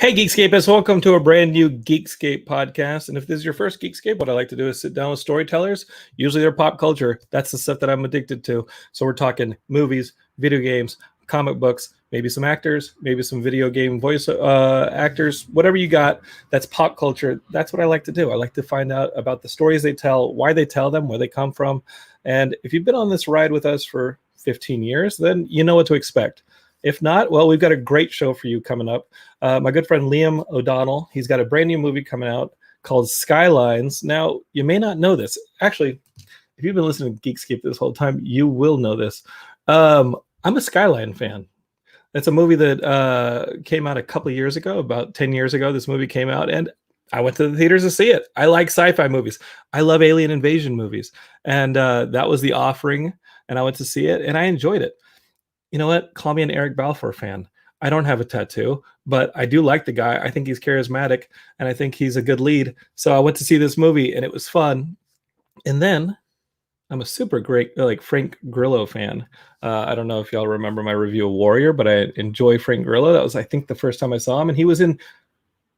Hey, Geekscapists, welcome to a brand new Geekscape podcast. And if this is your first Geekscape, what I like to do is sit down with storytellers. Usually they're pop culture. That's the stuff that I'm addicted to. So we're talking movies, video games, comic books, maybe some actors, maybe some video game voice actors, whatever you got that's pop culture. That's what I like to do. I like to find out about the stories they tell, why they tell them, where they come from. And if you've been on this ride with us for 15 years, then you know what to expect. If not, well, we've got a great show for you coming up. My good friend Liam O'Donnell, he's got a brand new movie coming out called Skylines. Now, you may not know this. Actually, if you've been listening to Geekscape this whole time, you will know this. I'm a Skyline fan. It's a movie that came out a couple of years ago, about 10 years ago. This movie came out, and I went to the theaters to see it. I like sci-fi movies. I love alien invasion movies. And that was the offering, and I went to see it, and I enjoyed it. You know what? Call me an Eric Balfour fan. I don't have a tattoo, but I do like the guy. I think he's charismatic, and I think he's a good lead. So I went to see this movie, and it was fun. And then I'm a super great Frank Grillo fan. I don't know if y'all remember my review of Warrior, but I enjoy Frank Grillo. That was, I think, the first time I saw him, and he was in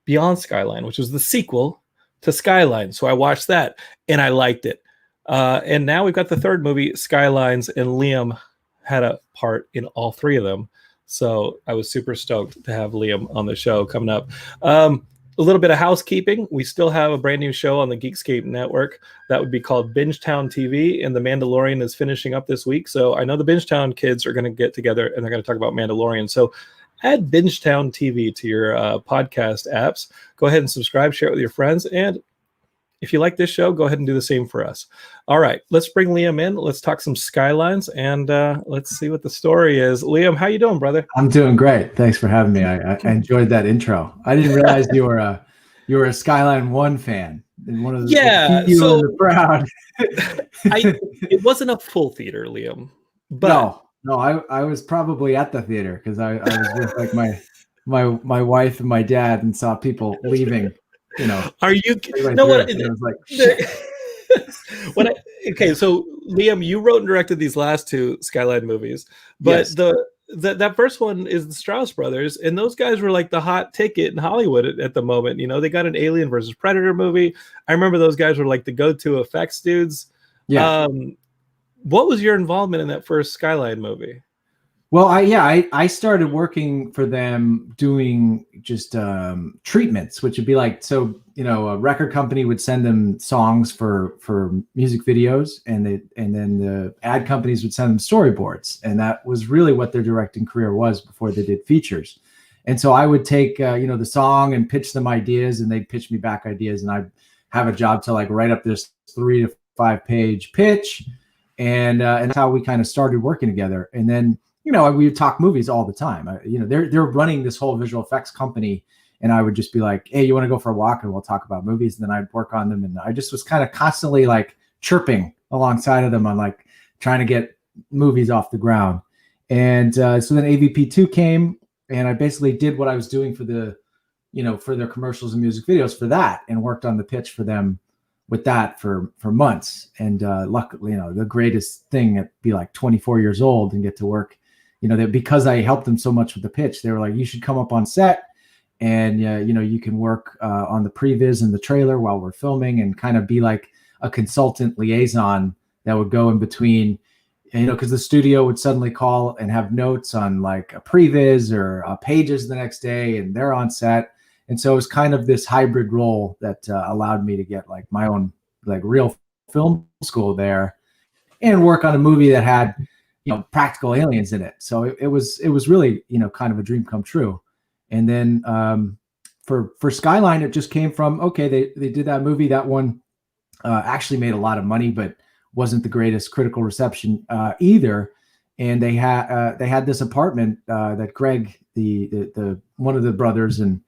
Beyond Skyline, which was the sequel to Skyline. So I watched that, and I liked it. And now we've got the third movie, Skylines, and Liam had a part in all three of them. So I was super stoked to have Liam on the show coming up. A little bit of housekeeping. We still have a brand new show on the Geekscape network that would be called Bingetown TV, and The Mandalorian is finishing up this week. So I know the Bingetown kids are going to get together and they're going to talk about Mandalorian. So add Bingetown TV to your podcast apps. Go ahead and subscribe, share it with your friends, and if you like this show, go ahead and do the same for us. All right, let's bring Liam in. Let's talk some Skylines, and let's see what the story is. Liam, how you doing, brother? I'm doing great. Thanks for having me. I enjoyed that intro. I didn't realize you were a Skyline 1 fan. And one of the so the crowd. It wasn't a full theater, Liam. But no, I was probably at the theater because I was with like my wife and my dad and saw people leaving. You know, are you? No, what? It was like, okay, so Liam, you wrote and directed these last two Skyline movies, but yes. That first one is the Strauss brothers, and those guys were like the hot ticket in Hollywood at the moment. You know, they got an Alien versus Predator movie. I remember those guys were like the go-to effects dudes. Yeah. What was your involvement in that first Skyline movie? Well, I started working for them doing just treatments, which would be like, so, you know, a record company would send them songs for music videos, and then the ad companies would send them storyboards. And that was really what their directing career was before they did features. And so I would take, the song and pitch them ideas, and they'd pitch me back ideas, and I'd have a job to like write up this 3 to 5 page pitch. And that's how we kind of started working together. And then, you know, we would talk movies all the time. They're running this whole visual effects company, and I would just be like, "Hey, you want to go for a walk?" And we'll talk about movies. And then I'd work on them, and I just was kind of constantly like chirping alongside of them on like trying to get movies off the ground. And so then AVP2 came, and I basically did what I was doing for for their commercials and music videos for that, and worked on the pitch for them with that for months. And luckily, the greatest thing at be like 24 years old and get to work. That because I helped them so much with the pitch, they were like, "You should come up on set, and you can work on the previs and the trailer while we're filming, and kind of be like a consultant liaison that would go in between." Because the studio would suddenly call and have notes on like a previs or pages the next day, and they're on set. And so it was kind of this hybrid role that allowed me to get like my own like real film school there, and work on a movie that had practical aliens in it. So it was really, kind of a dream come true. And then for Skyline, it just came from, okay, they did that movie. That one actually made a lot of money, but wasn't the greatest critical reception either. And they had this apartment that Greg, the one of the brothers and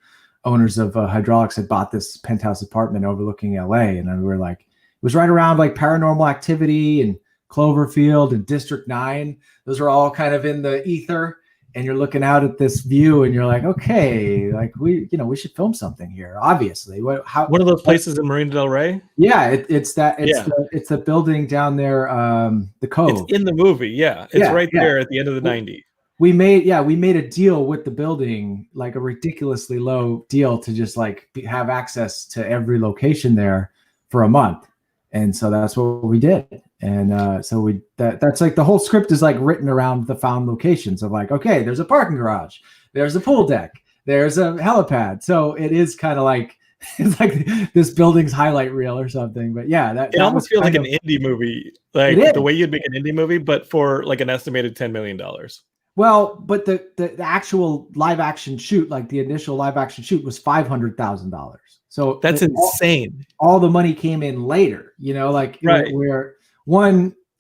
owners of Hydraulics, had bought this penthouse apartment overlooking LA. And we were like, it was right around like Paranormal Activity and Cloverfield and District 9. Those are all kind of in the ether, and you're looking out at this view, and you're like, okay, like we should film something here. Obviously, one of those places in Marina del Rey. Yeah, it's it's the building down there, the Cove. It's in the movie. Yeah, it's right there at the end of the 90s. we made a deal with the building, like a ridiculously low deal, to just like have access to every location there for a month. And so that's what we did. And so that's like the whole script is like written around the found locations of like, okay, there's a parking garage, there's a pool deck, there's a helipad. So it is kind of like, it's like this building's highlight reel or something. But yeah, it almost feels like an indie movie, like the way you'd make an indie movie, but for like an estimated $10 million. Well, but the actual live action shoot, like the initial live action shoot, was $500,000. So that's insane. All the money came in later, you know, like right.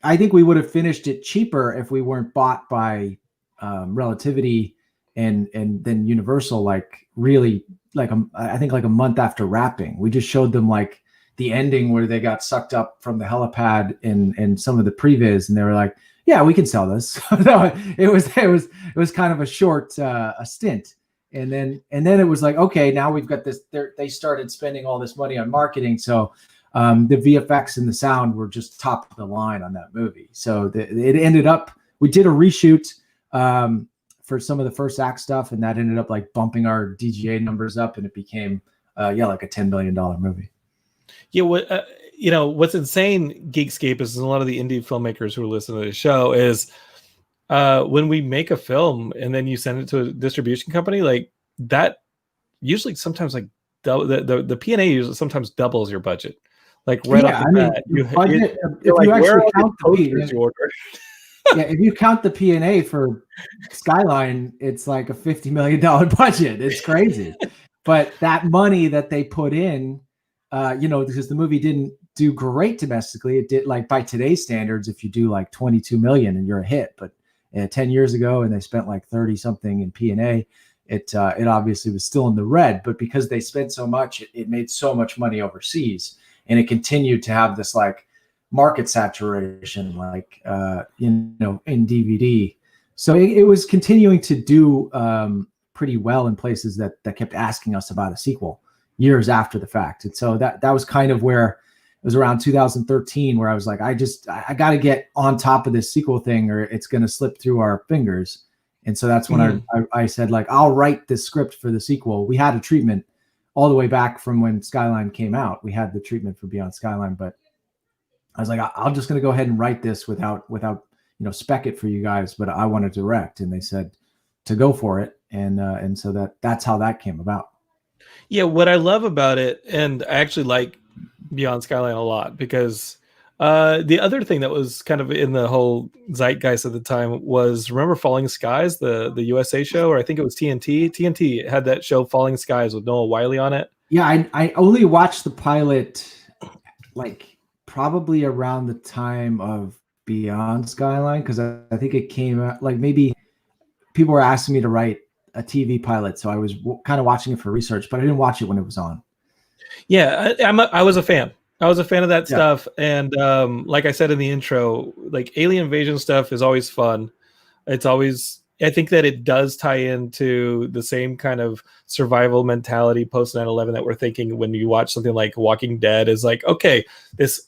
I think we would have finished it cheaper if we weren't bought by Relativity and then Universal, like really like I think like a month after wrapping. We just showed them like the ending where they got sucked up from the helipad and some of the previs, and they were like, yeah, we can sell this. So it was kind of a short a stint. And then it was like, okay, now we've got this. They started spending all this money on marketing. So the VFX and the sound were just top of the line on that movie. So it ended up, we did a reshoot for some of the first act stuff, and that ended up like bumping our DGA numbers up, and it became like a $10 million movie. Yeah, what's insane, Geekscape, is a lot of the indie filmmakers who are listening to the show is when we make a film and then you send it to a distribution company, like that usually sometimes like the P&A usually sometimes doubles your budget. Like right off the bat, if you count the P&A for Skyline, it's like a $50 million budget. It's crazy. But that money that they put in, because the movie didn't do great domestically. It did, like, by today's standards, if you do like 22 million and you're a hit, but 10 years ago, and they spent like 30 something in P&A, it obviously was still in the red. But because they spent so much, it made so much money overseas, and it continued to have this like market saturation, like in DVD. So it was continuing to do pretty well in places that kept asking us about a sequel years after the fact. And so that was kind of where it was around 2013 where I was like, I got to get on top of this sequel thing, or it's going to slip through our fingers. And so that's when I said, like, I'll write this script for the sequel. We had a treatment all the way back from when Skyline came out. We had the treatment for Beyond Skyline, but I was like, I'm just going to go ahead and write this without spec it for you guys, but I want to direct. And they said to go for it. And so that's how that came about. Yeah. What I love about it, and I actually like Beyond Skyline a lot, because the other thing that was kind of in the whole zeitgeist at the time was, remember Falling Skies, the USA show, or I think it was TNT. TNT had that show Falling Skies with Noah Wyle on it. Yeah, I only watched the pilot like probably around the time of Beyond Skyline, because I think it came out like maybe people were asking me to write a TV pilot, so I was kind of watching it for research, but I didn't watch it when it was on. Yeah, I was a fan. I was a fan of that stuff, and like I said in the intro, like alien invasion stuff is always fun. It's always, I think that it does tie into the same kind of survival mentality post 9/11 that we're thinking when you watch something like Walking Dead. Is like, okay, this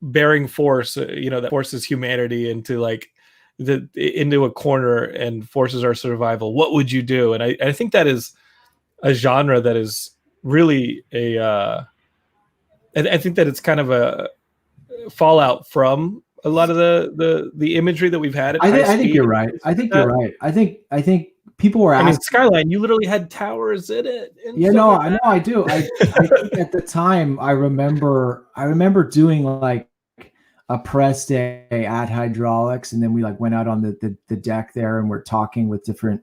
bearing force, that forces humanity into like into a corner and forces our survival. What would you do? And I think that is a genre that is really I think that it's kind of a fallout from a lot of the imagery that we've had. I think you're right. I think you're right. I think people were asking. I mean, Skyline, you literally had towers in it. Yeah, no, I know, I do. I think at the time, I remember doing like a press day at Hydraulics, and then we like went out on the deck there, and we're talking with different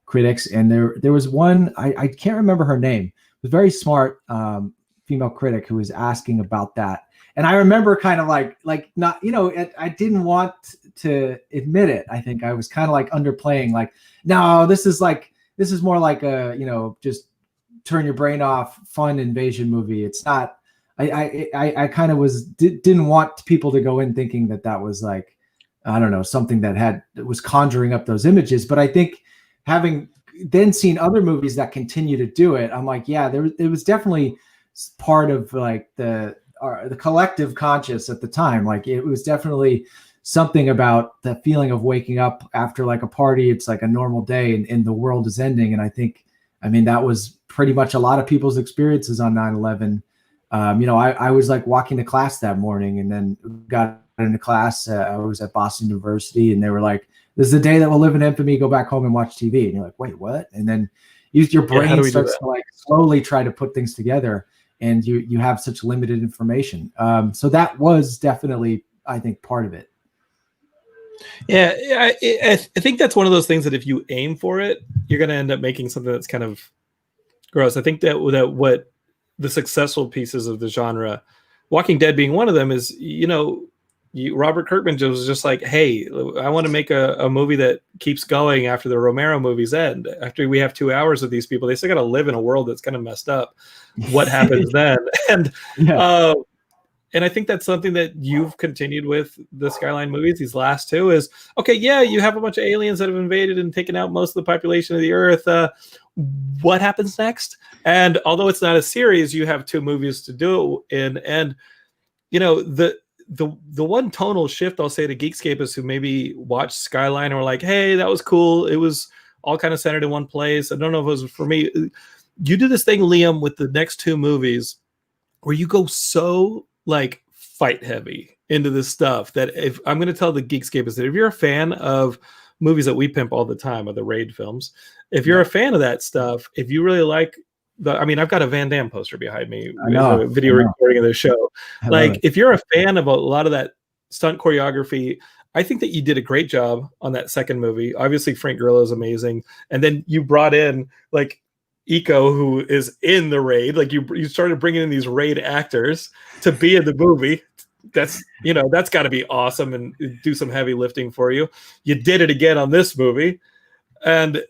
critics, and there was one, I can't remember her name. It was a very smart female critic who was asking about that. And I remember kind of like not, I didn't want to admit it. I think I was kind of like underplaying, like, no, this is more like a, just turn your brain off, fun invasion movie. It's not, I kind of didn't want people to go in thinking that was like, I don't know, something that was conjuring up those images. But I think having then seen other movies that continue to do it, I'm like, yeah, it was definitely part of like the collective conscious at the time. Like it was definitely something about the feeling of waking up after like a party. It's like a normal day and the world is ending. And I mean, that was pretty much a lot of people's experiences on 9/11. I was like walking to class that morning and then got into class. I was at Boston University and they were like, this is the day that will live in infamy, go back home and watch TV. And you're like, wait, what? And then your brain starts to like slowly try to put things together and you have such limited information. So that was definitely, I think, part of it. Yeah, I think that's one of those things that if you aim for it, you're going to end up making something that's kind of gross. I think that what the successful pieces of the genre, Walking Dead being one of them, is, Robert Kirkman was just like, hey, I want to make a movie that keeps going after the Romero movies end. After we have 2 hours of these people, they still got to live in a world that's kind of messed up. What happens then? And and I think that's something that you've continued with the Skyline movies. These last two is, okay, yeah, you have a bunch of aliens that have invaded and taken out most of the population of the Earth. What happens next? And although it's not a series, you have 2 movies to do it in. And, the one tonal shift I'll say to Geekscapists who maybe watched Skyline or like, hey, that was cool. It was all kind of centered in one place. I don't know if it was for me. You do this thing, Liam, with the next 2 movies where you go so like fight heavy into this stuff that if I'm going to tell the Geekscapists that if you're a fan of movies that we pimp all the time, of the raid films, if you're a fan of that stuff, if you really like I've got a Van Damme poster behind me, a video recording of the show. Like, if you're a fan of a lot of that stunt choreography, I think that you did a great job on that second movie. Obviously, Frank Grillo is amazing. And then you brought in like Eco, who is in the raid. Like you started bringing in these raid actors to be in the movie. That's got to be awesome and do some heavy lifting for you. You did it again on this movie. And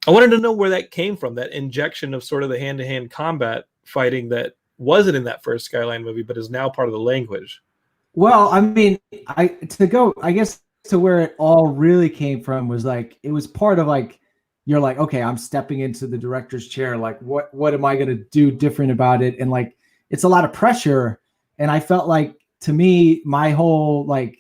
I wanted to know where that came from, that injection of sort of the hand-to-hand combat fighting that wasn't in that first Skyline movie, but is now part of the language. Well, I mean, I guess to where it all really came from was like, it was part of like, you're like, okay, I'm stepping into the director's chair. Like, what am I going to do different about it? And like, it's a lot of pressure. And I felt like, to me, my whole, like,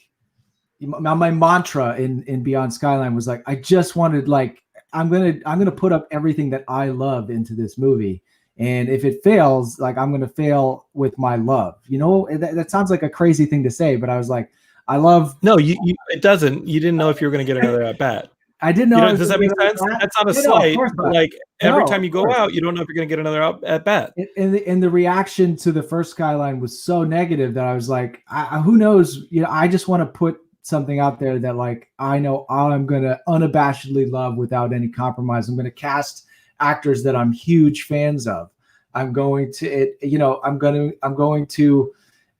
my mantra in Beyond Skyline was like, I just wanted, like, I'm gonna put up everything that I love into this movie, and if it fails, like, I'm gonna fail with my love. That sounds like a crazy thing to say, but I was like, I love. No, it doesn't. You didn't know if you were gonna get another at bat. I didn't know. Does that make sense? That's not a slight. Like every time you go out, you don't know if you're gonna get another at bat. And the reaction to the first Skyline was so negative that I was like, who knows? I just want to put something out there that, like, I know I'm going to unabashedly love without any compromise. I'm going to cast actors that I'm huge fans of. I'm going to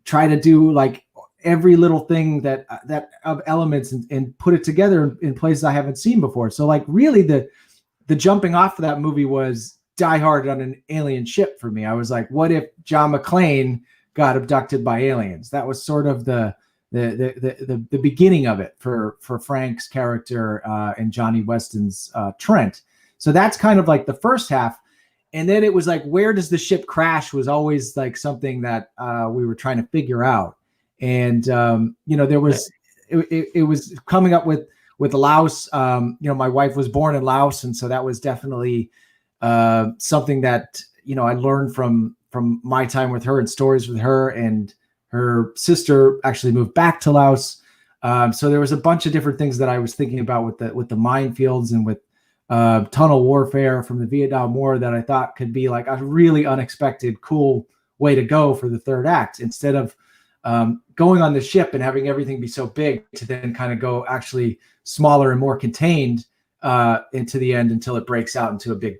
try to do like every little thing that of elements and put it together in places I haven't seen before. So like really the jumping off of that movie was Die Hard on an alien ship for me. I was like, what if John McClane got abducted by aliens? That was sort of the beginning of it for Frank's character and Johnny Weston's Trent. So that's kind of like the first half. And then it was like, where does the ship crash was always like something that we were trying to figure out. And, there was, it was coming up with Laos. My wife was born in Laos. And so that was definitely something that, I learned from my time with her and stories with her, and her sister actually moved back to Laos. So there was a bunch of different things that I was thinking about with the minefields and with tunnel warfare from the Vietnam War that I thought could be like a really unexpected, cool way to go for the third act, instead of going on the ship and having everything be so big, to then kind of go actually smaller and more contained into the end until it breaks out into a big,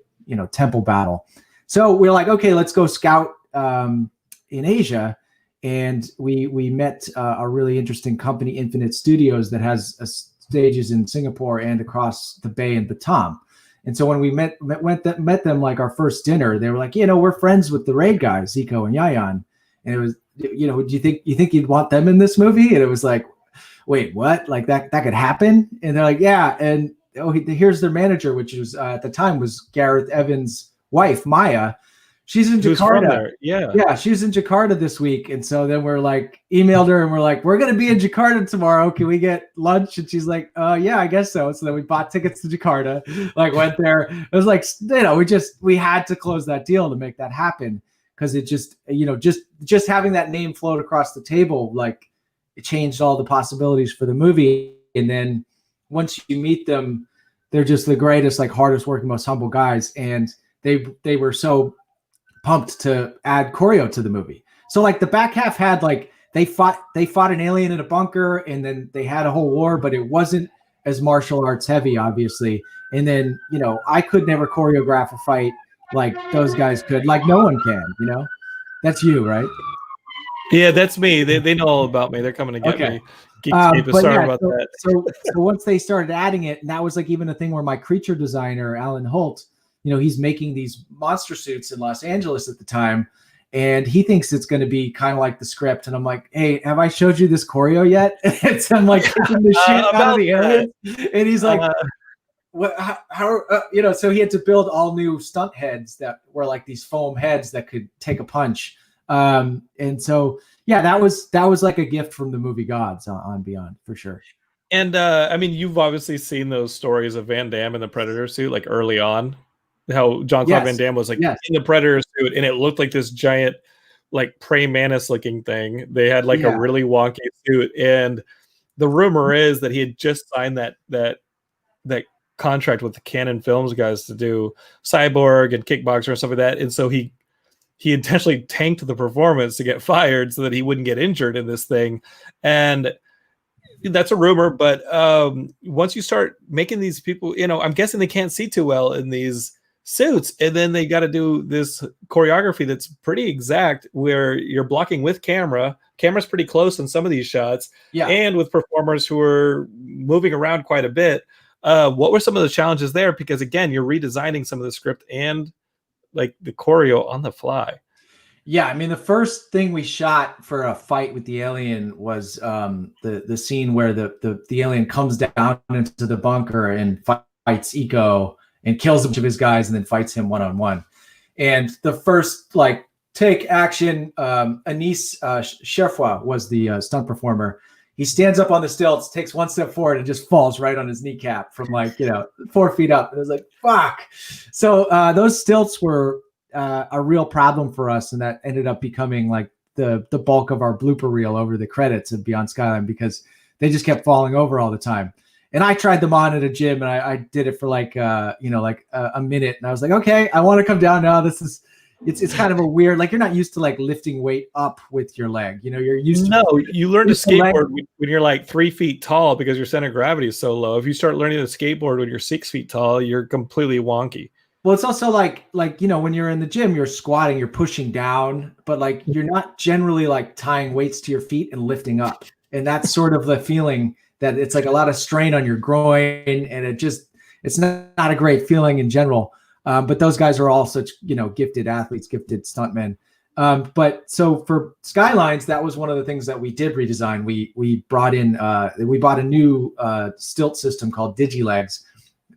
temple battle. So we're like, okay, let's go scout in Asia. And we met a really interesting company, Infinite Studios, that has stages in Singapore and across the bay in Batam. And so when we met them, like our first dinner, they were like, we're friends with the raid guys, Zico and Yayan. And it was, do you think you'd want them in this movie? And it was like, wait, what? Like that could happen? And they're like, yeah. And here's their manager, which was at the time was Gareth Evans' wife, Maya. She's in Who's from Jakarta. there? Yeah. Yeah, she was in Jakarta this week. And so then we're like, emailed her and we're like, we're going to be in Jakarta tomorrow. Can we get lunch? And she's like, yeah, I guess so. So then we bought tickets to Jakarta, like went there. It was like, we had to close that deal to make that happen. Cause it just, just having that name float across the table, like it changed all the possibilities for the movie. And then once you meet them, they're just the greatest, like hardest working, most humble guys. And they were so pumped to add choreo to the movie. So like the back half had like they fought an alien in a bunker and then they had a whole war, but it wasn't as martial arts heavy, obviously. And then, I could never choreograph a fight like those guys could, like no one can, That's you, right? Yeah, that's me. They know all about me. They're coming to get me. Geekscape is sorry about that. So once they started adding it, and that was like even a thing where my creature designer, Alan Holt, he's making these monster suits in Los Angeles at the time, and he thinks it's going to be kind of like the script. And I'm like, hey, have I showed you this choreo yet? And so I'm like kicking the shit out of the area. And he's like, what, how so he had to build all new stunt heads that were like these foam heads that could take a punch. And so, yeah, that was like a gift from the movie gods on Beyond for sure. And I mean, you've obviously seen those stories of Van Damme in the Predator suit, like early on, how Jean-Claude Van Damme was like in the Predator suit, and it looked like this giant, like praying mantis looking thing. They had like a really wonky suit, and the rumor is that he had just signed that contract with the Canon Films guys to do Cyborg and Kickboxer and stuff like that, and so he intentionally tanked the performance to get fired so that he wouldn't get injured in this thing. And that's a rumor, but once you start making these people, I'm guessing they can't see too well in these suits, and then they got to do this choreography that's pretty exact, where you're blocking with camera's pretty close in some of these shots, and with performers who are moving around quite a bit. What were some of the challenges there? Because again, you're redesigning some of the script and like the choreo on the fly. Yeah, I mean, the first thing we shot for a fight with the alien was the scene where the alien comes down into the bunker and fights Eco and kills a bunch of his guys and then fights him one-on-one. And the first take action, Anis Sherfois was the stunt performer. He stands up on the stilts, takes one step forward, and just falls right on his kneecap from 4 feet up. It was like, fuck. So those stilts were a real problem for us, and that ended up becoming like the bulk of our blooper reel over the credits of Beyond Skyline, because they just kept falling over all the time. And I tried them on at a gym, and I did it for a minute, and I was like, okay, I want to come down now. It's kind of a weird, like you're not used to like lifting weight up with your leg. You're used to. You learn to skateboard when you're like 3 feet tall because your center of gravity is so low. If you start learning to skateboard when you're 6 feet tall, you're completely wonky. Well, it's also like when you're in the gym, you're squatting, you're pushing down, but like you're not generally like tying weights to your feet and lifting up. And that's sort of the feeling that it's like a lot of strain on your groin, and it's not a great feeling in general. But those guys are all such, gifted athletes, gifted stuntmen. But so for Skylines, that was one of the things that we did redesign. We brought in, we bought a new stilt system called DigiLegs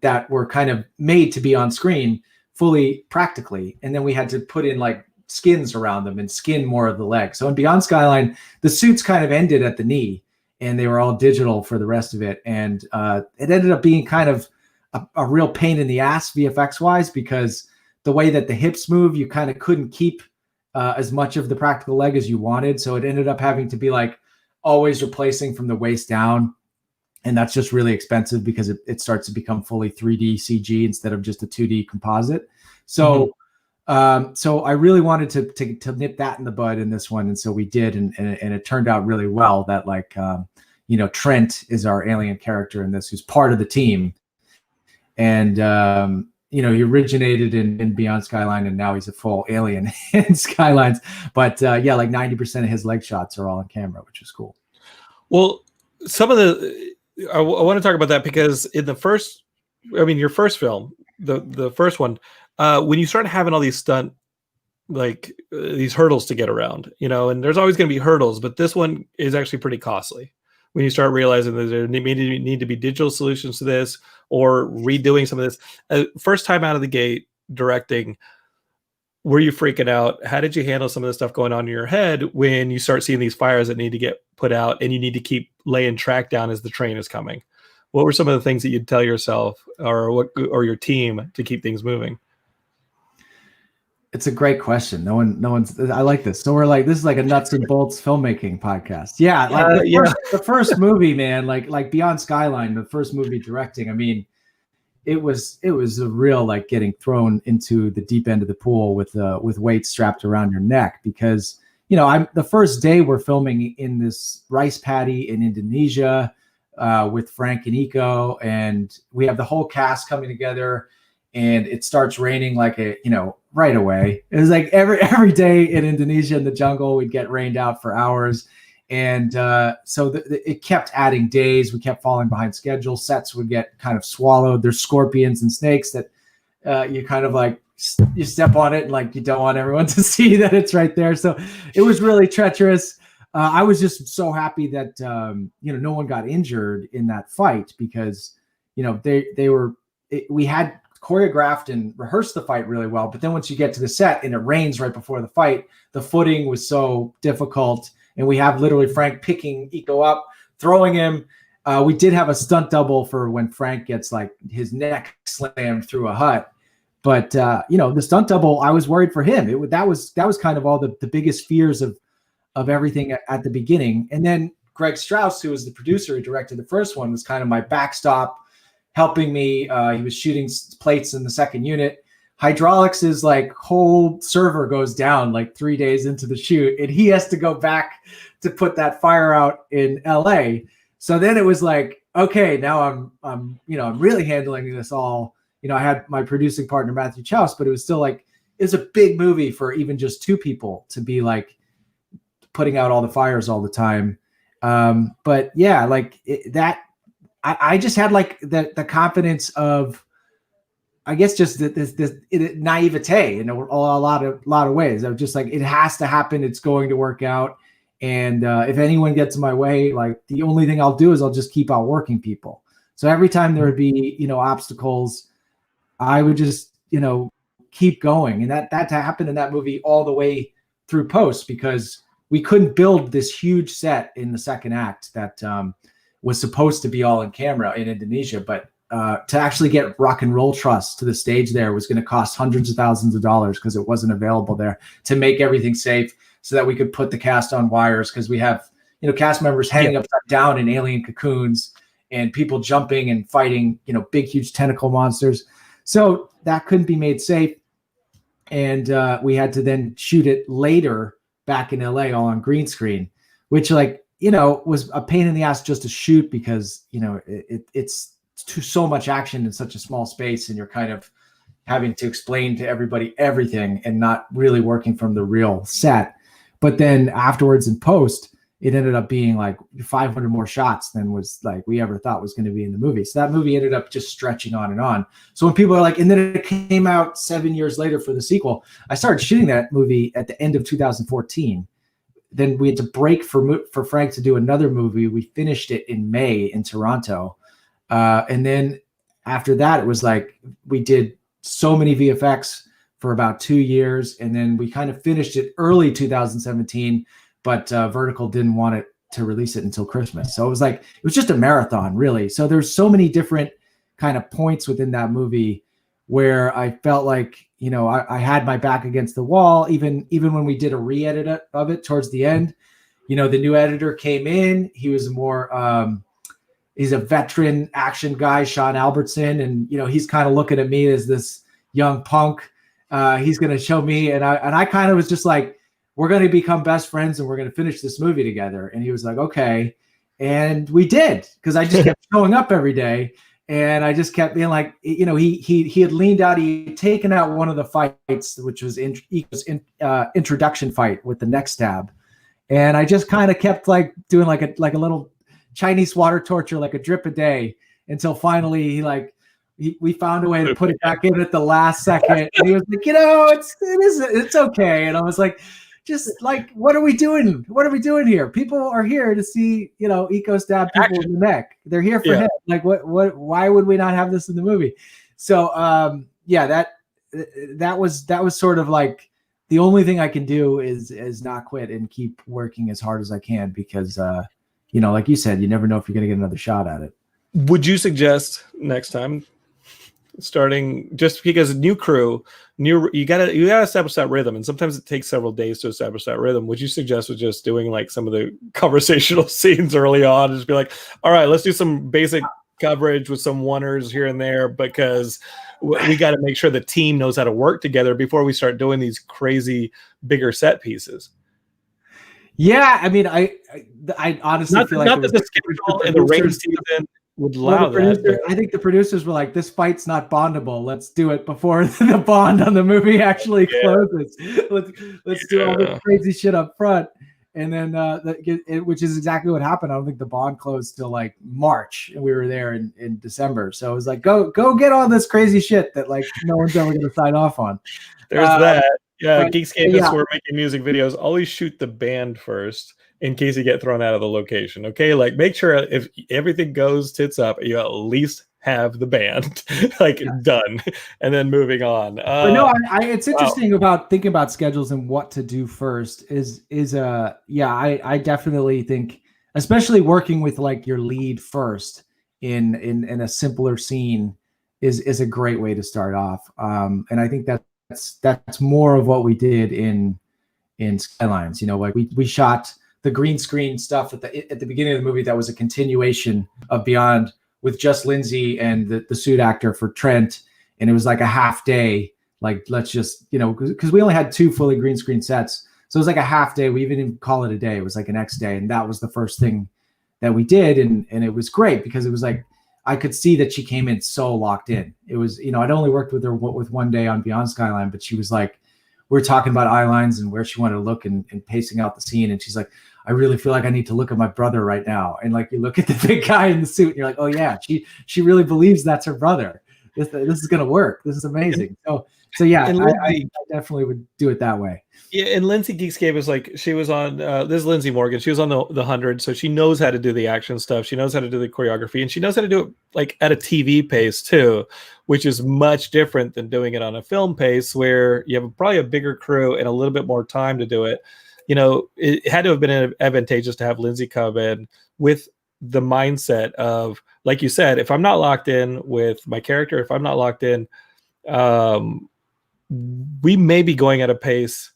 that were kind of made to be on screen fully practically. And then we had to put in like skins around them and skin more of the leg. So in Beyond Skyline, the suits kind of ended at the knee, and they were all digital for the rest of it. And it ended up being kind of a real pain in the ass VFX wise, because the way that the hips move, you kind of couldn't keep as much of the practical leg as you wanted. So it ended up having to be like always replacing from the waist down. And that's just really expensive because it starts to become fully 3D CG instead of just a 2D composite. So, so I really wanted to nip that in the bud in this one. And so we did, and it turned out really well that Trent is our alien character in this, who's part of the team. And, he originated in Beyond Skyline, and now he's a full alien in Skylines. But like 90% of his leg shots are all on camera, which is cool. Well, I want to talk about that because in your first film, the first one, when you start having all these stunt, these hurdles to get around, and there's always going to be hurdles, but this one is actually pretty costly. When you start realizing that there need to be digital solutions to this, or redoing some of this, first time out of the gate directing, were you freaking out? How did you handle some of the stuff going on in your head when you start seeing these fires that need to get put out and you need to keep laying track down as the train is coming? What were some of the things that you'd tell yourself or your team to keep things moving? It's a great question. No one's. I like this. So we're like, this is like a nuts and bolts filmmaking podcast. Yeah, like the first movie, man. Like Beyond Skyline, the first movie directing. I mean, it was a real like getting thrown into the deep end of the pool with weights strapped around your neck, because I'm the first day we're filming in this rice paddy in Indonesia with Frank and Eco, and we have the whole cast coming together, and it starts raining like right away. It was like every day in Indonesia in the jungle, we'd get rained out for hours. And so it kept adding days. We kept falling behind schedule. Sets would get kind of swallowed. There's scorpions and snakes that you kind of like, you step on it and like you don't want everyone to see that it's right there. So it was really treacherous. I was just so happy that no one got injured in that fight, because we had choreographed and rehearsed the fight really well. But then once you get to the set and it rains right before the fight, the footing was so difficult. And we have literally Frank picking Eco up, throwing him. We did have a stunt double for when Frank gets like his neck slammed through a hut. But the stunt double, I was worried for him. That was kind of all the biggest fears of everything at the beginning. And then Greg Strauss, who was the producer who directed the first one, was kind of my backstop, helping me. He was shooting plates in the second unit. Hydraulics is like whole server goes down like 3 days into the shoot, and he has to go back to put that fire out in LA. So then it was like, okay, now I'm really handling this all. I had my producing partner, Matthew Chouse, but it was still like, it's a big movie for even just two people to be like putting out all the fires all the time. But yeah, like I just had like the confidence of, I guess, just this naivete in a lot of ways. I was just like, it has to happen. It's going to work out. And if anyone gets in my way, like the only thing I'll do is I'll just keep outworking people. So every time there would be, obstacles, I would just, keep going. And that happened in that movie all the way through post, because we couldn't build this huge set in the second act that was supposed to be all in camera in Indonesia, but to actually get Rock and Roll Trust to the stage there was going to cost hundreds of thousands of dollars, because it wasn't available there to make everything safe so that we could put the cast on wires. Because we have, cast members hanging upside down in alien cocoons and people jumping and fighting, big, huge tentacle monsters. So that couldn't be made safe. And we had to then shoot it later back in LA all on green screen, which was a pain in the ass just to shoot, because, it's so much action in such a small space, and you're kind of having to explain to everybody everything and not really working from the real set. But then afterwards in post, it ended up being like 500 more shots than was like we ever thought was going to be in the movie. So that movie ended up just stretching on and on. So when people are like, and then it came out 7 years later for the sequel, I started shooting that movie at the end of 2014. Then we had to break for Frank to do another movie. We finished it in May in Toronto. And then after that, it was like we did so many VFX for about 2 years. And then we kind of finished it early 2017, but Vertical didn't want it to release it until Christmas. So it was just a marathon, really. So there's so many different kind of points within that movie where I felt like, I had my back against the wall, even when we did a re-edit of it towards the end. The new editor came in. He was more, he's a veteran action guy, Sean Albertson. And, he's kind of looking at me as this young punk. He's going to show me. And I kind of was just like, we're going to become best friends and we're going to finish this movie together. And he was like, okay. And we did, because I just kept showing up every day. And I just kept being like, he had leaned out, he had taken out one of the fights, which was introduction fight with the neck stab. And I just kind of kept like doing like a little Chinese water torture, like a drip a day, until finally we found a way to put it back in at the last second. And he was like, it's okay. And I was like, just like, what are we doing? What are we doing here? People are here to see, Eco stab people in the neck. They're here for him. Like, why would we not have this in the movie? So, that was sort of like the only thing I can do is not quit and keep working as hard as I can, because like you said, you never know if you're going to get another shot at it. Would you suggest next time starting, just because you gotta establish that rhythm, and sometimes it takes several days to establish that rhythm? Would you suggest with just doing like some of the conversational scenes early on, and just be like, all right, let's do some basic coverage with some one-ers here and there, because we got to make sure the team knows how to work together before we start doing these crazy bigger set pieces? Yeah, I mean, I honestly feel like the schedule and the rain season would allow that. I think the producers were like, this fight's not bondable. Let's do it before the bond on the movie actually closes. Let's do all this crazy shit up front. And then, which is exactly what happened. I don't think the bond closed till like March, and we were there in December. So it was like, go get all this crazy shit that like no one's ever going to sign off on. There's that. Yeah, Geekscape is where we're making music videos. Always shoot the band first, in case you get thrown out of the location. Okay, like make sure if everything goes tits up, you at least have the band done, and then moving on. It's interesting about thinking about schedules and what to do first. I definitely think, especially working with like your lead first in a simpler scene is a great way to start off. And I think that's more of what we did in Skylines. Like we shot the green screen stuff at the beginning of the movie that was a continuation of Beyond, with just Lindsay and the suit actor for Trent, and it was like a half day. Like, let's just, because we only had 2 fully green screen sets, so it was like a half day. We even didn't call it a day; it was like an next day, and that was the first thing that we did, and it was great because it was like I could see that she came in so locked in. It was, I'd only worked with her with one day on Beyond Skyline, but she was like, we were talking about eye lines and where she wanted to look and pacing out the scene, and she's like, I really feel like I need to look at my brother right now. And like, you look at the big guy in the suit and you're like, oh yeah, she really believes that's her brother. This is going to work. This is amazing. So yeah, I definitely would do it that way. Yeah. And Lindsay Geekscape is like, she was on, this is Lindsay Morgan. She was on the 100. So she knows how to do the action stuff. She knows how to do the choreography, and she knows how to do it like at a TV pace too, which is much different than doing it on a film pace, where you have probably a bigger crew and a little bit more time to do it. It had to have been advantageous to have Lindsay come in with the mindset of, like you said, if I'm not locked in with my character, if I'm not locked in, we may be going at a pace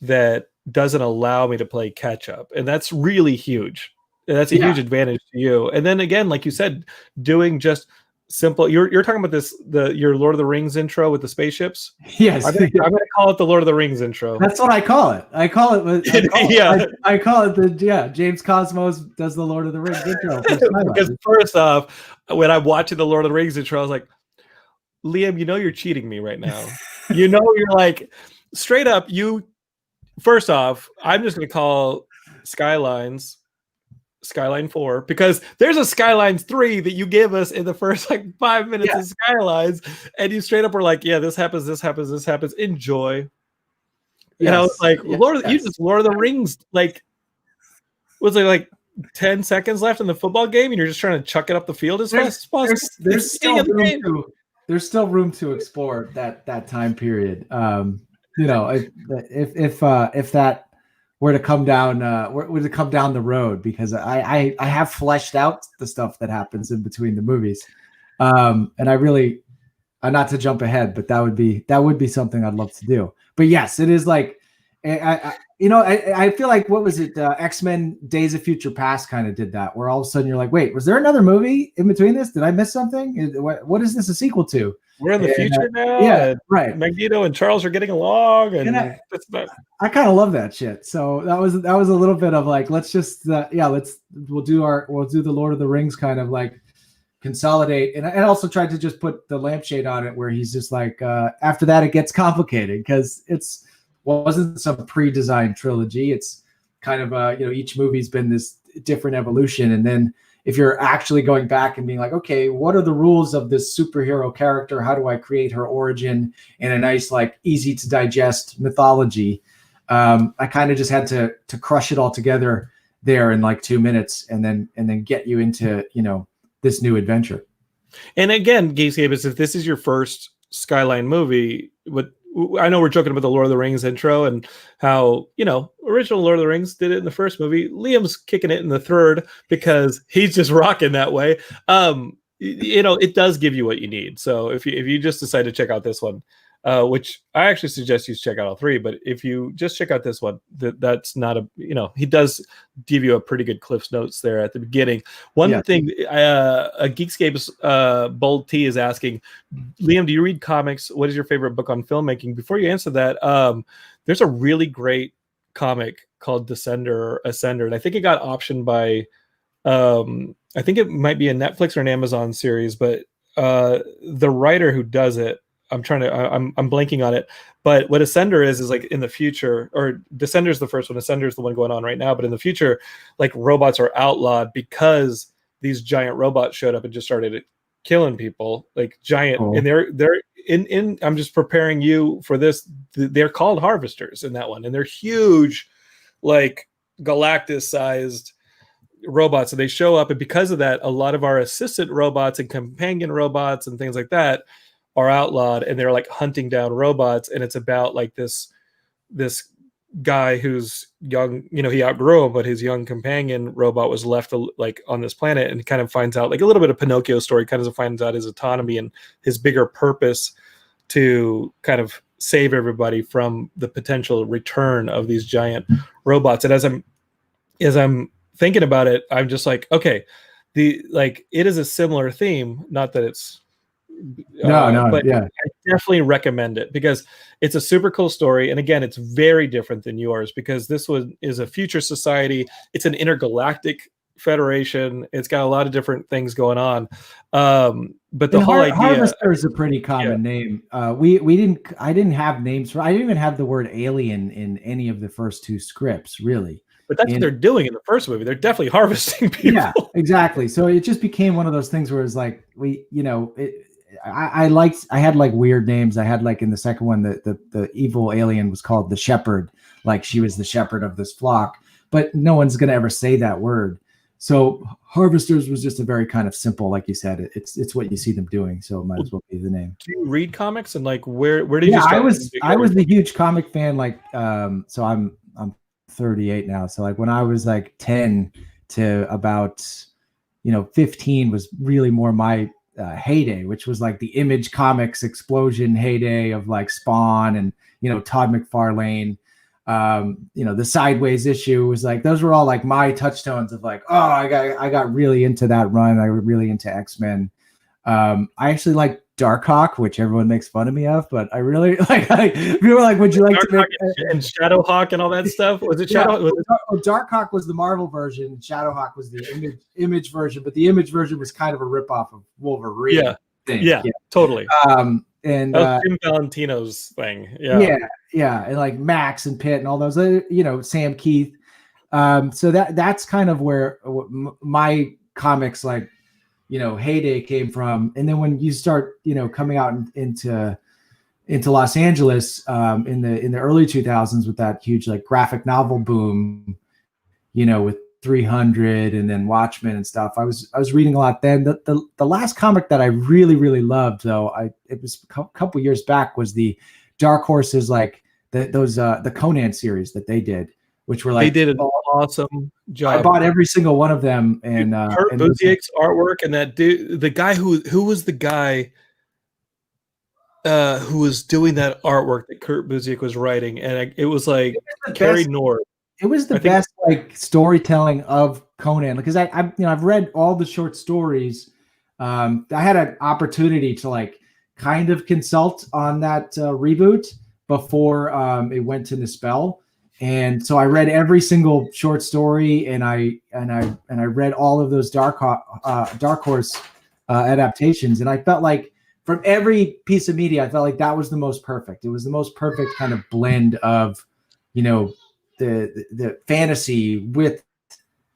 that doesn't allow me to play catch up. And that's really huge. That's a huge advantage to you. And then again, like you said, doing just simple, you're talking about your Lord of the Rings intro with the spaceships. Yes, I'm gonna call it the Lord of the Rings intro. That's what I call it. I call it James Cosmos does the Lord of the Rings intro. Because first off, when I'm watching the Lord of the Rings intro, I was like, Liam, you're cheating me right now. You're like, straight up, first off, I'm just gonna call Skylines Skyline 4, because there's a Skylines 3 that you give us in the first like 5 minutes of Skylines, and you straight up were like, yeah, this happens, enjoy. And I was like, Lord of the Rings, like, was there like 10 seconds left in the football game and you're just trying to chuck it up the field as fast as possible? There's still room to explore that time period. If that were to come down the road, because I have fleshed out the stuff that happens in between the movies, and I really, not to jump ahead, but that would be something I'd love to do. But yes, it is like, I feel like, what was it, X-Men Days of Future Past kind of did that, where all of a sudden you're like, wait, was there another movie in between this? Did I miss something? What is this a sequel to? We're in the future now. Yeah, right. Magneto and Charles are getting along, and I kind of love that shit. So that was a little bit of like, let's just we'll do the Lord of the Rings kind of like consolidate, and I also tried to just put the lampshade on it, where he's just like, after that it gets complicated, because wasn't some pre-designed trilogy. It's kind of each movie's been this different evolution, and then if you're actually going back and being like, okay, what are the rules of this superhero character? How do I create her origin in a nice, like, easy to digest mythology? I kind of just had to crush it all together there in like 2 minutes, and then get you into, this new adventure. And again, Geekscape, if this is your first Skyline movie, what I know we're joking about the Lord of the Rings intro and how, original Lord of the Rings did it in the first movie. Liam's kicking it in the third because he's just rocking that way. It does give you what you need. So if you just decide to check out this one, which I actually suggest you check out all three, but if you just check out this one, that's not he does give you a pretty good Cliff's Notes there at the beginning. One thing, a Geekscape's Bold T is asking, Liam, do you read comics? What is your favorite book on filmmaking? Before you answer that, there's a really great comic called Descender or Ascender, and I think it got optioned by, I think it might be a Netflix or an Amazon series, but the writer who does it, I'm blanking on it, but what Ascender is like in the future, or Descender is the first one, Ascender is the one going on right now, but in the future, like robots are outlawed because these giant robots showed up and just started killing people, like giant, and they're in I'm just preparing you for this. They're called harvesters in that one, and they're huge, like Galactus-sized robots. So they show up, and because of that, a lot of our assistant robots and companion robots and things like that are outlawed, and they're like hunting down robots. And it's about like this guy who's young, he outgrew him, but his young companion robot was left like on this planet, and kind of finds out, like a little bit of Pinocchio story, kind of finds out his autonomy and his bigger purpose to kind of save everybody from the potential return of these giant robots. And as I'm thinking about it, I'm just like, okay, it is a similar theme, not that it's but I definitely recommend it because it's a super cool story. And again, it's very different than yours because this one is a future society. It's an intergalactic federation. It's got a lot of different things going on. But the whole idea, Harvester is a pretty common name. I didn't have names for, I didn't even have the word alien in any of the first two scripts, really. But that's what they're doing in the first movie. They're definitely harvesting people. Yeah, exactly. So it just became one of those things where it's like, I had like weird names. I had like in the second one, the evil alien was called the shepherd, like she was the shepherd of this flock, but no one's going to ever say that word. So harvesters was just a very kind of simple, like you said, it's what you see them doing. So it might as well be the name. Do you read comics, and like where did you start? I was the huge comic fan. Like, so I'm 38 now. So like when I was like 10 to about, 15 was really more my heyday, which was like the Image Comics explosion heyday of like Spawn and Todd McFarlane. The Sideways issue was like, those were all like my touchstones of like, oh, I got really into that run. I was really into X-Men. I actually like Darkhawk, which everyone makes fun of me of, but I really like. People were like, "Would you like to make?" And Shadowhawk and all that stuff? Was it Shadow? Darkhawk was the Marvel version. Shadowhawk was the Image version, but the Image version was kind of a ripoff of Wolverine. Yeah, totally. And that was Jim Valentino's thing. Yeah, and like Max and Pitt and all those, Sam Keith. So that's kind of where my comics like. Heyday came from. And then when you start, coming out into Los Angeles in the early 2000s with that huge like graphic novel boom, with 300 and then Watchmen and stuff. I was reading a lot then. The last comic that I really, really loved though, it was a couple years back, was the Dark Horses, like the Conan series that they did, which were like, they did an awesome job. I bought every single one of them. And Kurt Busiek's artwork, and that dude, the guy who was the guy who was doing that artwork that Kurt Busiek was writing, and it was like Carrie Nord. It was the best like storytelling of Conan, because I've read all the short stories. I had an opportunity to like kind of consult on that reboot before it went to Nispel. And so I read every single short story, and I read all of those Dark Horse adaptations, and I felt like from every piece of media, I felt like that was the most perfect. It was the most perfect kind of blend of, the fantasy with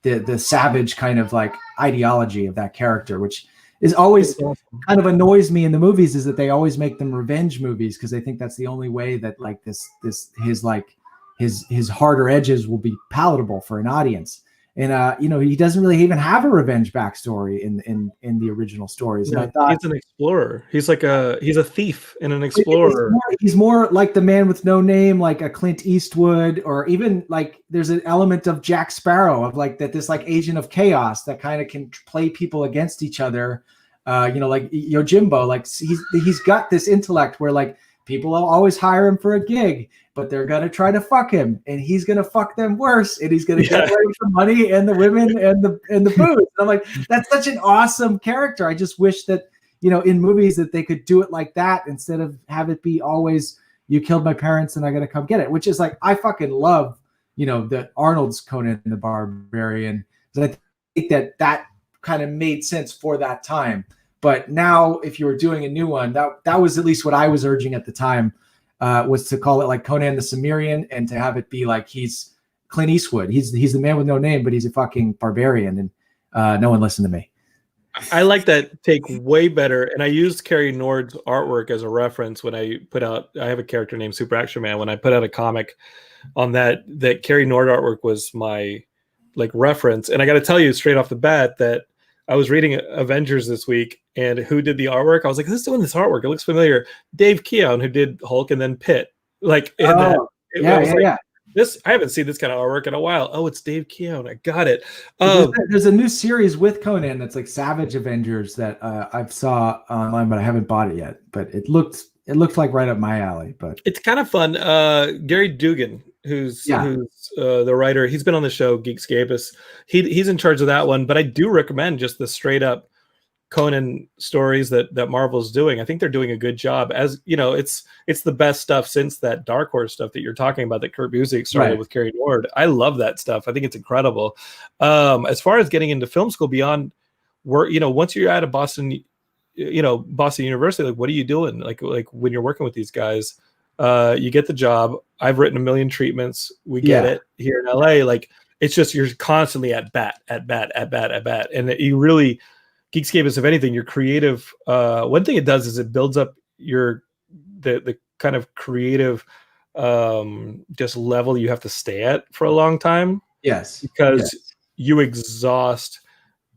the savage kind of like ideology of that character, which is always kind of annoys me in the movies, is that they always make them revenge movies because they think that's the only way that like his harder edges will be palatable for an audience. And he doesn't really even have a revenge backstory in the original stories. And I thought he's an explorer. He's a thief and an explorer. He's more like the man with no name, like a Clint Eastwood, or even like there's an element of Jack Sparrow, of like that this like agent of chaos that kind of can play people against each other. Like Yojimbo, like he's got this intellect where like people will always hire him for a gig, but they're going to try to fuck him, and he's going to fuck them worse, and he's going to get away with the money and the women and the booze. And I'm like, that's such an awesome character. I just wish that, in movies that they could do it like that instead of have it be always, you killed my parents and I got to come get it, which is like, I fucking love, the Arnold's Conan the Barbarian. I think that kind of made sense for that time. But now if you were doing a new one, that was at least what I was urging at the time, was to call it like Conan the Cimmerian, and to have it be like he's Clint Eastwood. He's the man with no name, but he's a fucking barbarian, and no one listened to me. I like that take way better. And I used Carrie Nord's artwork as a reference when I have a character named Super Action Man. When I put out a comic on that Carrie Nord artwork was my like reference. And I got to tell you straight off the bat that I was reading Avengers this week, and who did the artwork? I was like, who's doing this artwork? It looks familiar. Dave Keown, who did Hulk and then Pitt. Like, this, I haven't seen this kind of artwork in a while. Oh, it's Dave Keown. I got it. There's a new series with Conan that's like Savage Avengers that I've saw online, but I haven't bought it yet. But it looked like right up my alley. But it's kind of fun. Gary Dugan, who's the writer, he's been on the show Geekscape. He's in charge of that one. But I do recommend just the straight up Conan stories that Marvel's doing. I think they're doing a good job. As it's the best stuff since that Dark Horse stuff that you're talking about that Kurt Busiek started with Carrie Nord. I love that stuff. I think it's incredible. As far as getting into film school beyond work, once you're out of Boston University, like what are you doing? Like when you're working with these guys, you get the job. I've written a million treatments. We get it here in LA. Like it's just, you're constantly at bat. And you really, Geekscape is, if anything, your creative. One thing it does is it builds up the kind of creative just level you have to stay at for a long time. Yes, because you exhaust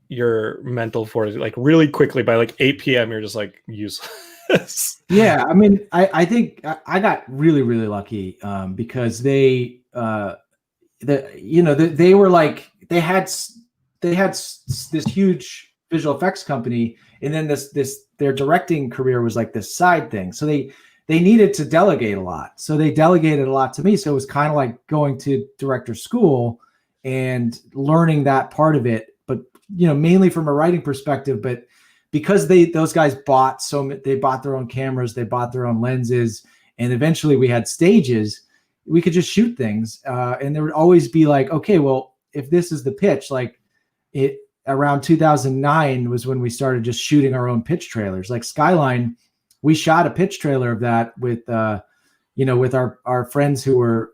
your mental force like really quickly. By like 8 p.m. you're just like useless. Yeah, I mean, I think I got really, really lucky because they were like they had this huge visual effects company, and then their directing career was like this side thing. So they needed to delegate a lot. So they delegated a lot to me. So it was kind of like going to director school and learning that part of it, but mainly from a writing perspective. But because those guys they bought their own cameras, they bought their own lenses, and eventually we had stages, we could just shoot things. And there would always be like, okay, well, if this is the pitch, like around 2009 was when we started just shooting our own pitch trailers. Like Skyline, we shot a pitch trailer of that with with our friends who were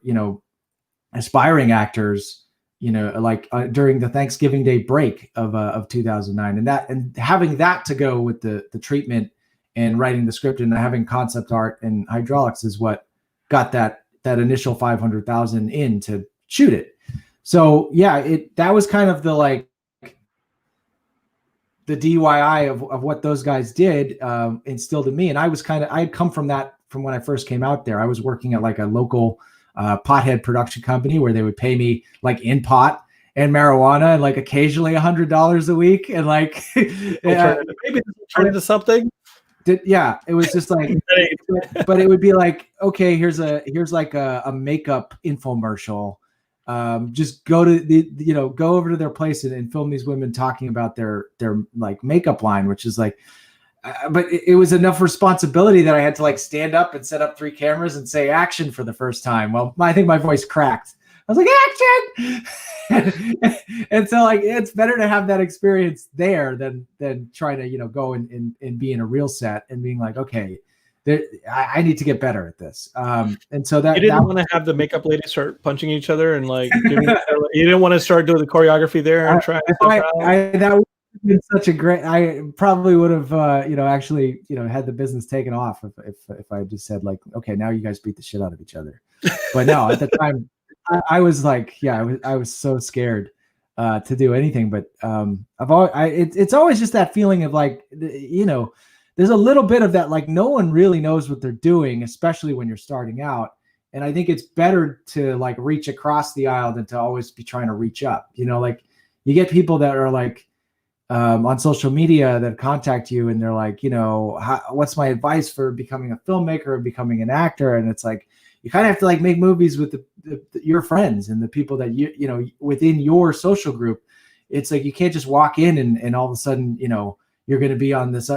aspiring actors, during the Thanksgiving Day break of 2009, and having that to go with the treatment and writing the script and having concept art and hydraulics is what got that initial 500,000 in to shoot it. So that was kind of the DIY of what those guys did instilled in me. And I had come from that from when I first came out there. I was working at like a local pothead production company where they would pay me like in pot and marijuana and like occasionally $100 a week. And like, maybe turn into something. It was just like, but it would be like, okay, here's like a makeup infomercial. Just go over to their place and film these women talking about their like makeup line, which is like, but it was enough responsibility that I had to like stand up and set up 3 cameras and say action for the first time. Well, I think my voice cracked. I was like, action. And so like, it's better to have that experience there than trying to, go and be in a real set and being like, okay, I need to get better at this. And so that you didn't want to have the makeup lady start punching each other and like you didn't want to start doing the choreography there and try. That would have been such a great. I probably would have actually had the business taken off if I just said like, okay, now you guys beat the shit out of each other. But no, at the time I was like, I was so scared. to do anything. But it's always just that feeling of like, there's a little bit of that, like no one really knows what they're doing, especially when you're starting out. And I think it's better to like reach across the aisle than to always be trying to reach up. Like you get people that are like on social media that contact you and they're like, what's my advice for becoming a filmmaker or becoming an actor? And it's like, you kind of have to like make movies with your friends and the people that within your social group. It's like, you can't just walk in and all of a sudden, you're going to be on this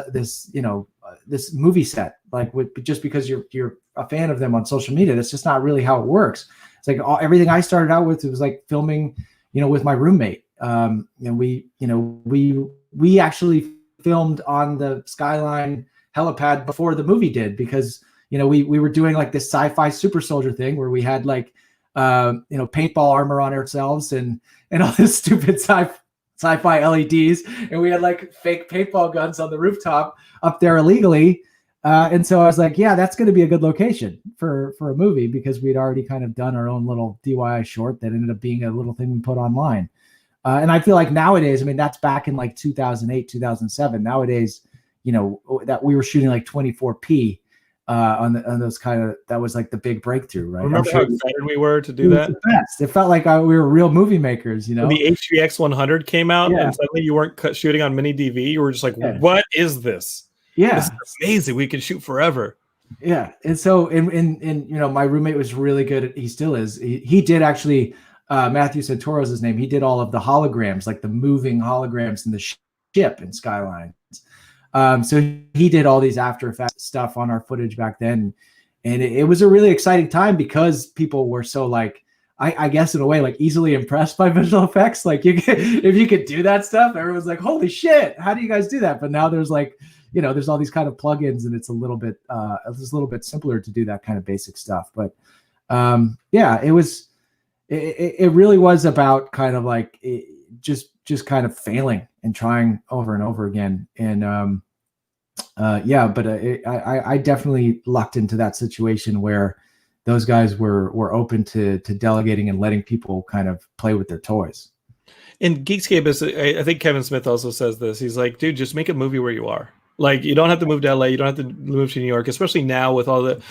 movie set, like just because you're a fan of them on social media. That's just not really how it works. It's like everything I started out with, it was like filming, with my roommate. And we actually filmed on the Skyline helipad before the movie did, because, we were doing like this sci-fi super soldier thing where we had like, paintball armor on ourselves and all this stupid sci-fi LEDs. And we had like fake paintball guns on the rooftop up there illegally. And so I was like, yeah, that's going to be a good location for a movie, because we'd already kind of done our own little DIY short that ended up being a little thing we put online. And I feel like nowadays, I mean, that's back in like 2008, 2007. Nowadays, that we were shooting like 24p on those that was like the big breakthrough, right? Remember how excited we were to do that? The best. It felt like we were real movie makers, When the HGX 100 came out, and suddenly you weren't shooting on mini DV. You were just like, what is this? Yeah, this is amazing. We could shoot forever. Yeah, and so my roommate was really good at. He still is. He did actually. Matthew Santoro's his name. He did all of the holograms, like the moving holograms in the ship in Skylines. So he did all these After Effects stuff on our footage back then, and it was a really exciting time because people were so like, I guess in a way, like easily impressed by visual effects. Like if you could do that stuff, everyone's like, holy shit, how do you guys do that? But now there's like, there's all these kind of plugins, and it's a little bit simpler to do that kind of basic stuff. But it really was about kind of like just kind of failing and trying over and over again. And I definitely lucked into that situation where those guys were open to delegating and letting people kind of play with their toys. And Geekscape I think Kevin Smith also says this. He's like, dude, just make a movie where you are. Like, you don't have to move to LA. You don't have to move to New York, especially now with all the,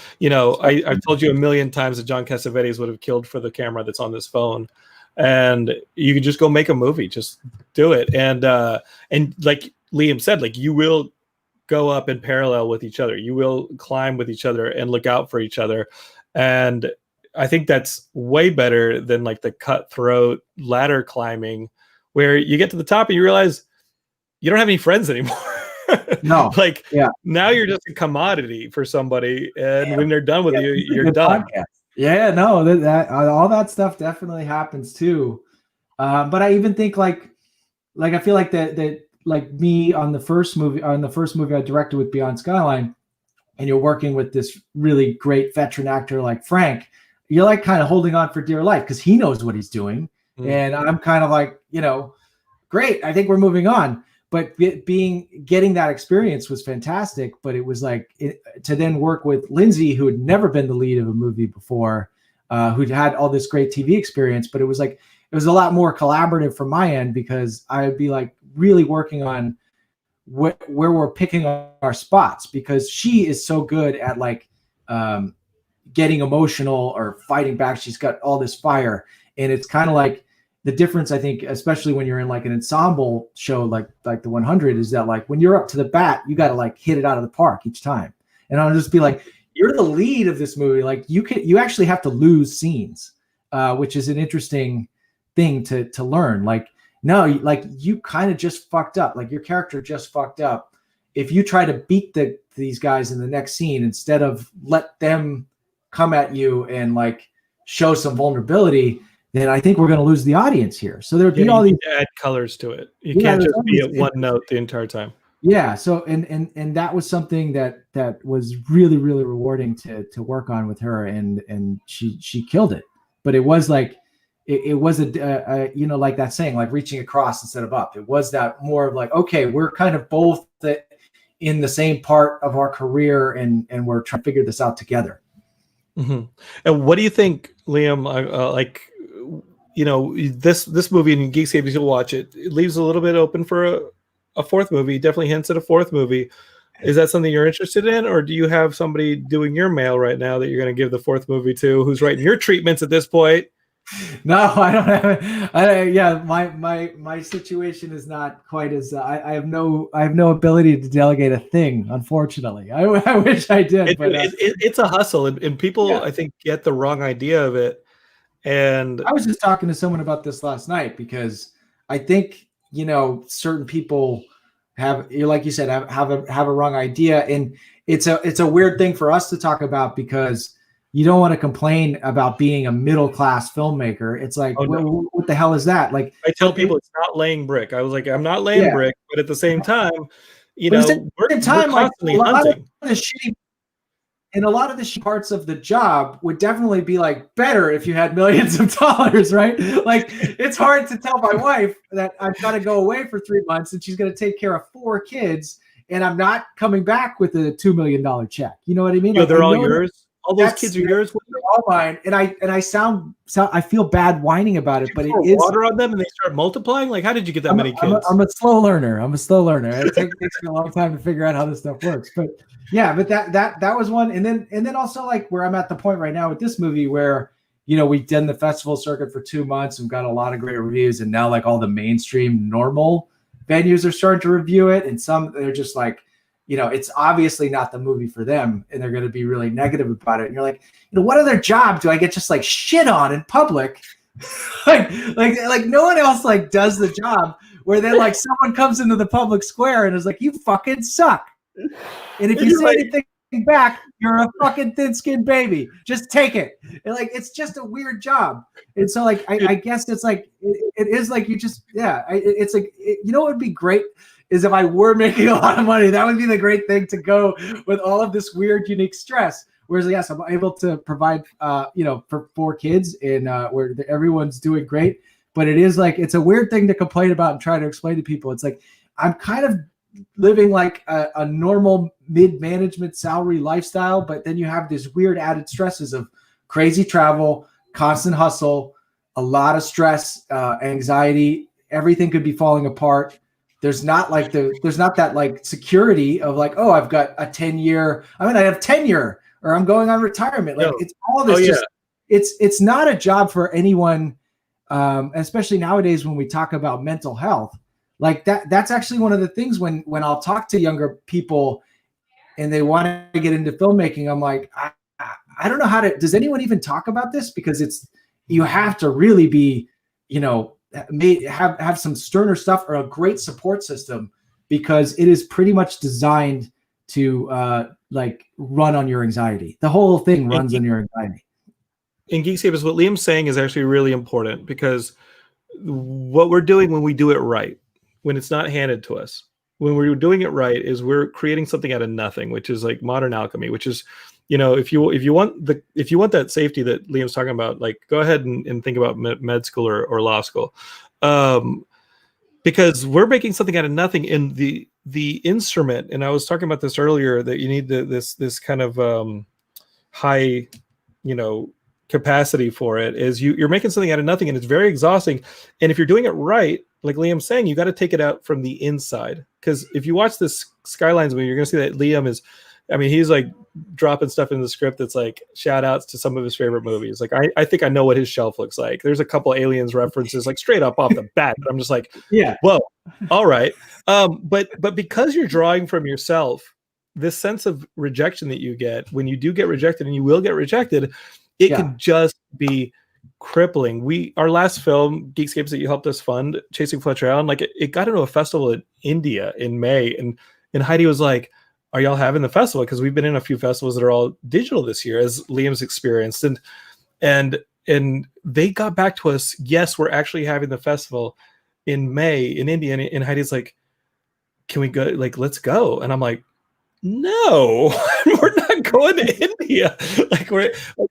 I've told you a million times that John Cassavetes would have killed for the camera that's on this phone. And you can just go make a movie. Just do it. And like Liam said, like, you will go up in parallel with each other. You will climb with each other and look out for each other. And I think that's way better than like the cutthroat ladder climbing where you get to the top and you realize you don't have any friends anymore. No, now you're just a commodity for somebody, and when they're done with you, you're done. Podcast. Yeah, no, that all that stuff definitely happens too. But I even think like I feel like that like me on the first movie I directed with Beyond Skyline, and you're working with this really great veteran actor like Frank, you're like kind of holding on for dear life because he knows what he's doing, and I'm kind of like, great, I think we're moving on. But getting that experience was fantastic. But it was like to then work with Lindsay, who had never been the lead of a movie before, who'd had all this great TV experience. But it was a lot more collaborative from my end, because I would be like really working on where we're picking our spots, because she is so good at like getting emotional or fighting back. She's got all this fire, and it's kind of like, the difference, I think, especially when you're in like an ensemble show like the 100, is that like when you're up to the bat, you got to like hit it out of the park each time. And I'll just be like, you're the lead of this movie. Like you actually have to lose scenes, which is an interesting thing to learn. Like, no, like you kind of just fucked up. Like your character just fucked up. If you try to beat these guys in the next scene, instead of let them come at you and like show some vulnerability, then I think we're going to lose the audience here. So there'd be all these add colors to it. You can't just be at one note the entire time. Yeah. So and that was something that was really, really rewarding to work on with her, and she killed it. But it was like it was a like that saying, like reaching across instead of up. It was that more of like, okay, we're kind of both in the same part of our career, and we're trying to figure this out together. Mm-hmm. And what do you think, Liam? this movie in Geekscape, as you'll watch it, it leaves a little bit open for a fourth movie. Definitely hints at a fourth movie. Is that something you're interested in, or do you have somebody doing your mail right now that you're going to give the fourth movie to, who's writing your treatments at this point? No, I don't have. Yeah, my situation is not quite as. I have no ability to delegate a thing. Unfortunately, I wish I did. It's a hustle, and people, I think, get the wrong idea of it. And I was just talking to someone about this last night, because I think certain people have, like you said, have a wrong idea, and it's a weird thing for us to talk about, because you don't want to complain about being a middle class filmmaker. It's like, what the hell is that? Like, I tell people, it's not laying brick. I was like, I'm not laying brick, but at the same time, we're constantly hunting. And a lot of the parts of the job would definitely be like better if you had millions of dollars, right? Like, it's hard to tell my wife that I've got to go away for 3 months and she's going to take care of 4 kids, and I'm not coming back with a $2 million check. You know what I mean? Like, they're all yours. All those kids are yours. They're all mine. And I sound I feel bad whining about it, but it is water on them and they start multiplying. Like, how did you get that many kids? I'm a slow learner. It takes me a long time to figure out how this stuff works. But yeah, but that was one. And then also, like, where I'm at the point right now with this movie where, we've done the festival circuit for 2 months and got a lot of great reviews. And now, like, all the mainstream normal venues are starting to review it. And some, they're just like, it's obviously not the movie for them, and they're going to be really negative about it. And you're like, what other job do I get just like shit on in public? like no one else like does the job where then like someone comes into the public square and is like, you fucking suck. And if you say anything back, you're a fucking thin-skinned baby. Just take it. And like, it's just a weird job. And so like, I guess it's like, it is like, you just, it's like, what would be great is if I were making a lot of money. That would be the great thing to go with all of this weird, unique stress. Whereas, yes, I'm able to provide, for 4 kids, and where everyone's doing great. But it is like, it's a weird thing to complain about and try to explain to people. It's like, I'm kind of living like a normal mid-management salary lifestyle, but then you have this weird added stresses of crazy travel, constant hustle, a lot of stress, anxiety. Everything could be falling apart. There's not that like security of like, oh, I've got a 10-year, I have tenure, or I'm going on retirement. Like, it's all this it's not a job for anyone, especially nowadays when we talk about mental health. Like that's actually one of the things when I'll talk to younger people and they want to get into filmmaking, I'm like, I don't know how to, does anyone even talk about this? Because you have to really be, have some sterner stuff or a great support system, because it is pretty much designed to like run on your anxiety. The whole thing runs on your anxiety. In Geekscape, is what Liam's saying is actually really important, because what we're doing when we do it right, when it's not handed to us, when we're doing it right, is we're creating something out of nothing, which is like modern alchemy, which is, if you want that safety that Liam's talking about, like, go ahead and think about med school or law school, because we're making something out of nothing. In the instrument, and I was talking about this earlier, that you need this kind of high, capacity for it, is you're making something out of nothing, and it's very exhausting. And if you're doing it right, like Liam's saying, you got to take it out from the inside. Because if you watch this Skylines movie, you're going to see that Liam is, he's like dropping stuff in the script that's like shout outs to some of his favorite movies. Like, I think I know what his shelf looks like. There's a couple Aliens references, like straight up off the bat. But I'm just like, yeah, whoa, all right. But because you're drawing from yourself, this sense of rejection that you get when you do get rejected, and you will get rejected, it can just be crippling. Our last film, Geekscapes, that you helped us fund, Chasing Fletcher Allen, like it got into a festival in India in May, and Heidi was like, are y'all having the festival? Because we've been in a few festivals that are all digital this year, as Liam's experienced, and they got back to us, yes, we're actually having the festival in May in India, and Heidi's like, can we go? Like, let's go. And I'm like, no, we're not going to India. Like,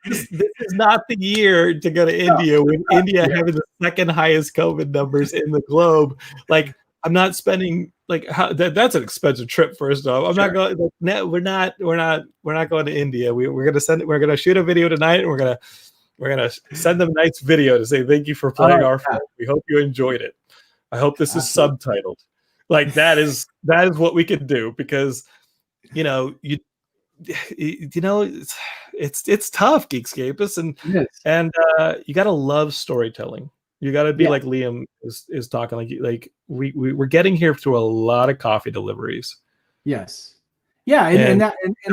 this is not the year to go to India, when India having the second highest COVID numbers in the globe. Like, I'm not spending that's an expensive trip. First off, I'm not going. Like, we're not going to India. We're gonna shoot a video tonight, and we're gonna We're gonna send them a nice video to say thank you for playing our film. We hope you enjoyed it. I hope this is subtitled. Like that is what we could do, because you know you know it's tough, Geekscapists, and you got to love storytelling. You got to be like Liam is talking, like we're getting here through a lot of coffee deliveries. Yes. Yeah, and I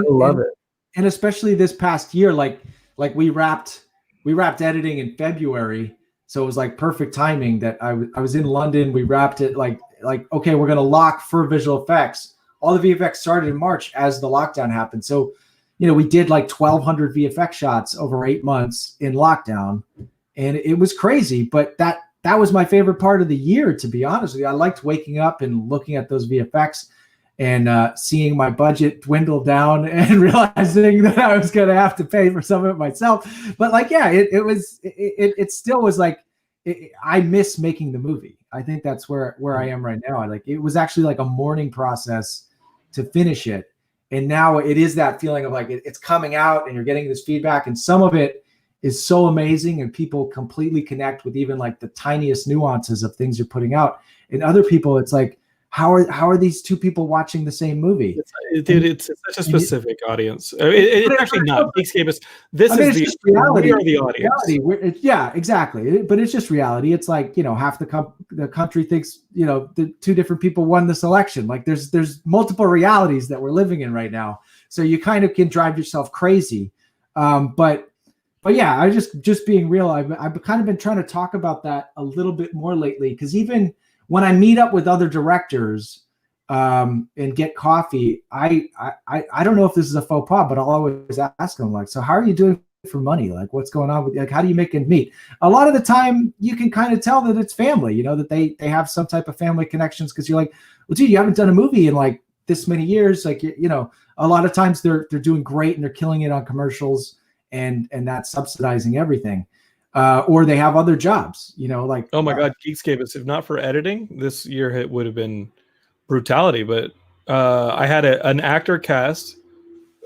love it. And especially this past year, like we wrapped editing in February, so it was like perfect timing that I was in London. We wrapped it like okay, we're gonna lock for visual effects. All the VFX started in March as the lockdown happened. So, you know, we did like 1,200 VFX shots over 8 months in lockdown, and it was crazy. But that was my favorite part of the year, to be honest with you. I liked waking up and looking at those VFX and seeing my budget dwindle down and realizing that I was going to have to pay for some of it myself. But like, yeah, it still was like, I miss making the movie. I think that's where I am right now. It was actually like a mourning process to finish it. And now it is that feeling of like, it's coming out and you're getting this feedback, and some of it is so amazing and people completely connect with even like the tiniest nuances of things you're putting out. And other people, it's like, how are these two people watching the same movie? It's such a specific audience. It's actually not Geekscape. This is just reality. We are the audience. Yeah, exactly. But it's just reality. It's like, you know, half the country thinks, you know, the two different people won this election. Like there's multiple realities that we're living in right now. So you kind of can drive yourself crazy. But yeah, I just being real. I've kind of been trying to talk about that a little bit more lately, because even when I meet up with other directors and get coffee, I don't know if this is a faux pas, but I'll always ask them, like, so how are you doing for money? Like, what's going on with, like, how do you make it meet? A lot of the time you can kind of tell that it's family, you know, that they have some type of family connections, because you're like, well, dude, you haven't done a movie in like this many years. Like, you know, a lot of times they're doing great and they're killing it on commercials, and that's subsidizing everything. Or they have other jobs, you know, like, oh my God, Geekscape, if not for editing, this year it would have been brutality. But I had an actor cast.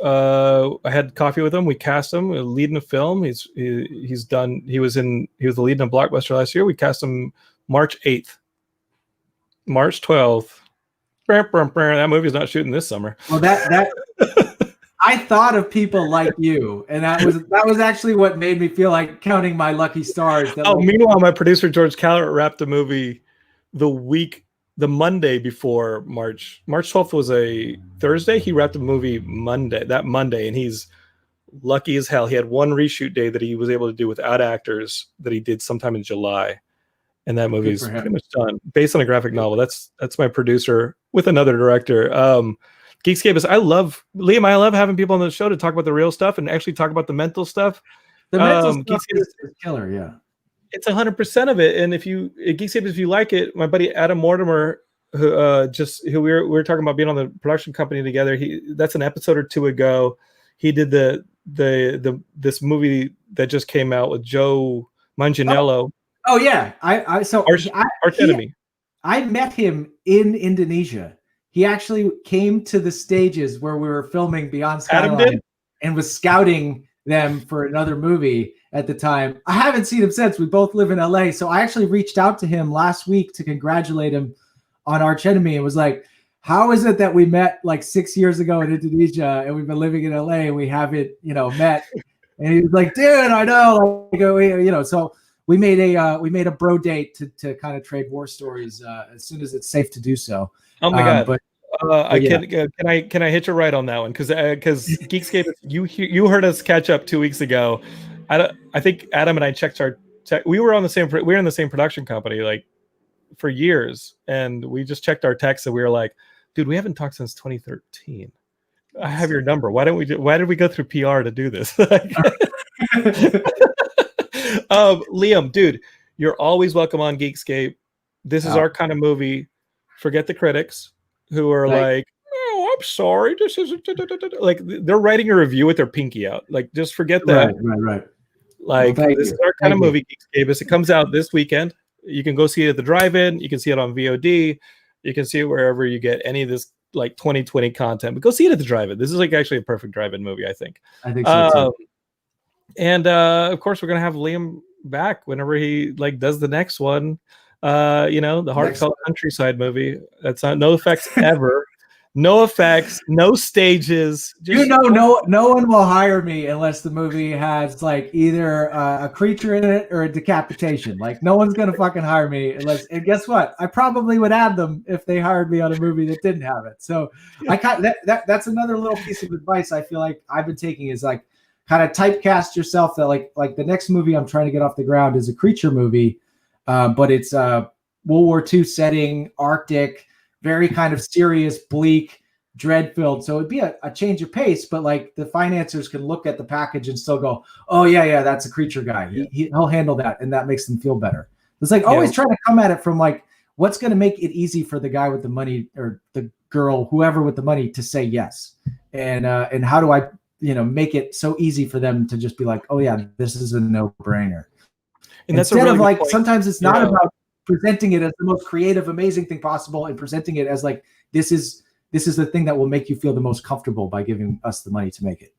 I had coffee with him. We cast him, leading a film. He was the lead in a blockbuster last year. We cast him March 8th, March 12th. That movie's not shooting this summer. Well, that I thought of people like you, and that was actually what made me feel like counting my lucky stars. Meanwhile, my producer George Callert wrapped a movie the Monday before March 12th was a Thursday. He wrapped a movie that Monday, and he's lucky as hell. He had one reshoot day that he was able to do without actors that he did sometime in July, and that movie is pretty much done, based on a graphic novel. That's my producer with another director. Geekscape, I love having people on the show to talk about the real stuff and actually talk about the mental stuff. The mental stuff is killer, yeah. It's 100% of it. And if you like it, my buddy Adam Mortimer, who we were talking about being on the production company together. That's an episode or two ago. He did this movie that just came out with Joe Manganiello. Oh yeah, Arch Enemy. I met him in Indonesia. He actually came to the stages where we were filming Beyond Skyline and was scouting them for another movie at the time. I haven't seen him since. We both live in LA. So I actually reached out to him last week to congratulate him on Arch Enemy, and was like, how is it that we met like 6 years ago in Indonesia and we've been living in LA and we haven't, you know, met? And he was like, dude, I know. So we made a bro date to kind of trade war stories as soon as it's safe to do so. Oh my God! Can I hit you right on that one? Because Geekscape, you heard us catch up 2 weeks ago. I think Adam and I checked we were in the same production company like for years, and we just checked our texts and we were like, dude, we haven't talked since 2013. I have your number. Why did we go through PR to do this? Liam, dude, you're always welcome on Geekscape. This is our kind of movie. Forget the critics who are like, oh, I'm sorry, this isn't like they're writing a review with their pinky out. Like, just forget that. Right. Like, this is our kind of movie, Geekscape. It comes out this weekend. You can go see it at the drive-in. You can see it on VOD. You can see it wherever you get any of this like 2020 content. But go see it at the drive-in. This is like actually a perfect drive-in movie, I think. I think so too. And of course, we're gonna have Liam back whenever he like does the next one. The heartfelt countryside movie. That's not no effects ever. No effects, no stages. Just, no one will hire me unless the movie has like either a creature in it or a decapitation. Like no one's gonna fucking hire me unless. And guess what? I probably would add them if they hired me on a movie that didn't have it. So that's another little piece of advice I feel like I've been taking is like kind of typecast yourself that like the next movie I'm trying to get off the ground is a creature movie, but it's World War II setting, Arctic. Very kind of serious, bleak, dread-filled. So it'd be a change of pace, but like the financiers can look at the package and still go, "Oh yeah, that's a creature guy. He'll handle that," and that makes them feel better. It's like always trying to come at it from like what's going to make it easy for the guy with the money or the girl, whoever with the money, to say yes, and how do I make it so easy for them to just be like, "Oh yeah, this is a no-brainer." And that's instead of like point. Sometimes it's not about presenting it as the most creative, amazing thing possible and presenting it as like, this is the thing that will make you feel the most comfortable by giving us the money to make it.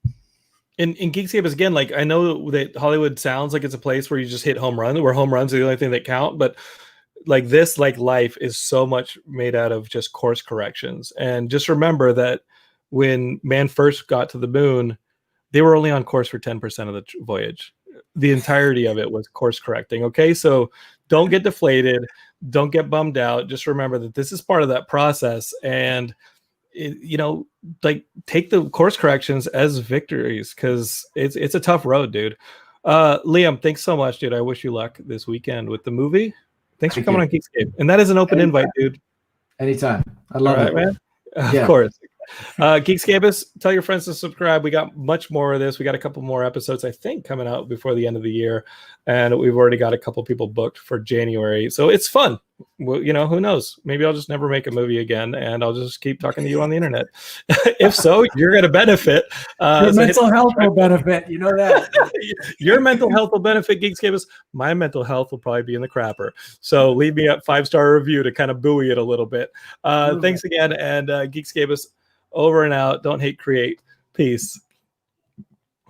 In Geekscape is again, like I know that Hollywood sounds like it's a place where you just hit home runs, where home runs are the only thing that count, but like this, like life is so much made out of just course corrections. And just remember that when man first got to the moon, they were only on course for 10% of the voyage. The entirety of it was course correcting. Okay, so don't get deflated, don't get bummed out. Just remember that this is part of that process, and like take the course corrections as victories because it's a tough road, dude. Liam, thanks so much, dude. I wish you luck this weekend with the movie. Thanks for coming on Geekscape, and that is an open invite, dude. Anytime. I love it, man. Of course. Geekscapists, tell your friends to subscribe. We got much more of this. We got a couple more episodes, I think, coming out before the end of the year, and we've already got a couple people booked for January. So it's fun. Well, who knows? Maybe I'll just never make a movie again, and I'll just keep talking to you on the internet. If so, you're going to benefit. Your mental health will benefit. You know that. Your mental health will benefit, Geekscapists. My mental health will probably be in the crapper. So leave me a 5-star review to kind of buoy it a little bit. Thanks again, and Geekscapists, over and out. Don't hate, create. Peace.